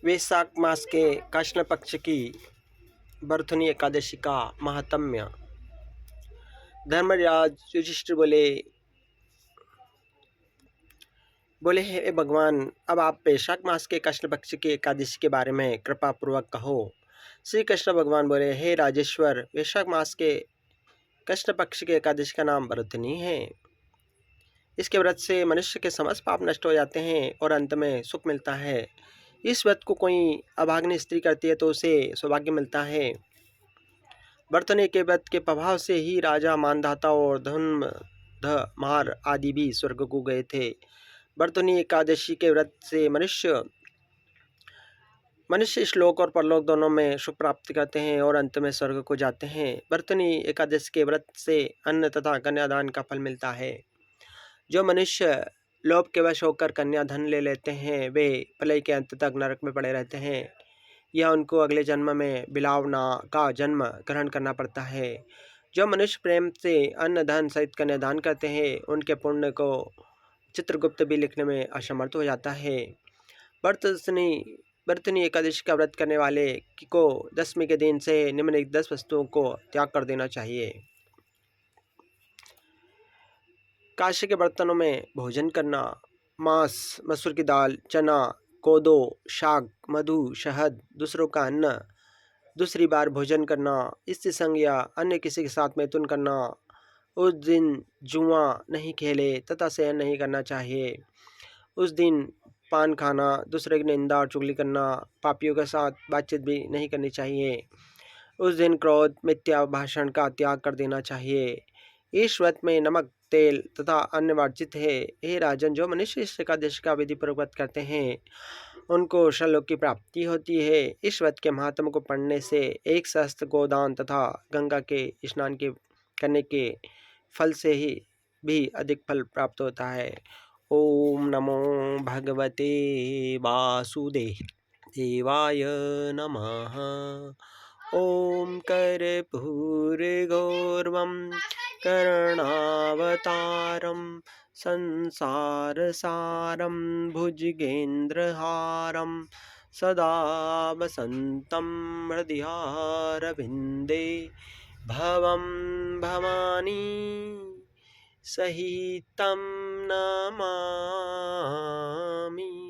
वैशाख मास के कृष्ण पक्ष की बरथुनी एकादशी का महात्म्य। धर्मराज युधिष्ठिर बोले हे भगवान, अब आप वैशाख मास के कृष्ण पक्ष की एकादशी के बारे में कृपा पूर्वक कहो। श्री कृष्ण भगवान बोले, हे राजेश्वर, वैशाख मास के कृष्ण पक्ष की एकादशी का नाम बरथुनी है। इसके व्रत से मनुष्य के समस्त पाप नष्ट हो जाते हैं और अंत में सुख मिलता है। इस व्रत को कोई अभागिनी स्त्री करती है तो उसे सौभाग्य मिलता है। बरतने के व्रत के प्रभाव से ही राजा, मानधाता और धर्मधमार आदि भी स्वर्ग को गए थे। बरतनी एकादशी के व्रत से मनुष्य श्लोक और परलोक दोनों में सुख प्राप्त करते हैं और अंत में स्वर्ग को जाते हैं। बरतनी एकादशी के व्रत से अन्न तथा कन्यादान का फल मिलता है। जो मनुष्य लोभ के वश होकर कन्या धन ले लेते हैं वे प्रलय के अंत तक नरक में पड़े रहते हैं। यह उनको अगले जन्म में बिलावना का जन्म ग्रहण करना पड़ता है। जो मनुष्य प्रेम से अन्न धन सहित कन्यादान करते हैं उनके पुण्य को चित्रगुप्त भी लिखने में असमर्थ हो जाता है। बरतनी एकादशी का व्रत करने वाले को दशमी के दिन से निम्नलिखित 10 वस्तुओं को त्याग कर देना चाहिए। कांसे के बर्तनों में भोजन करना, मांस, मसूर की दाल, चना, कोदो, शाक, मधु, शहद, दूसरों का अन्न दूसरी बार भोजन करना, स्त्री संग या अन्य किसी के साथ मैथुन करना, उस दिन जुआ नहीं खेले तथा शयन नहीं करना चाहिए। उस दिन पान खाना, दूसरे की निंदा और चुगली करना, पापियों के साथ बातचीत भी नहीं करनी चाहिए। उस दिन क्रोध, मिथ्या भाषण का त्याग कर देना चाहिए। इस व्रत में नमक, तेल तथा अन्न वर्जित है। हे राजन, जो मनुष्य इस एकादशी का विधि पूर्वक व्रत करते हैं उनको सर्वलोक की प्राप्ति होती है। इस व्रत के महात्म को पढ़ने से एक सहस्त्र गोदान तथा गंगा के स्नान के करने के फल से ही भी अधिक फल प्राप्त होता है। ओम नमो भगवते वासुदेवाय नमः। ओम कर्पूरगौरवं करुणावतारं संसारसारं भुजगेन्द्रहारं सदा वसन्तं हृदयारविन्दे भवं भवानी सहितं नमामि।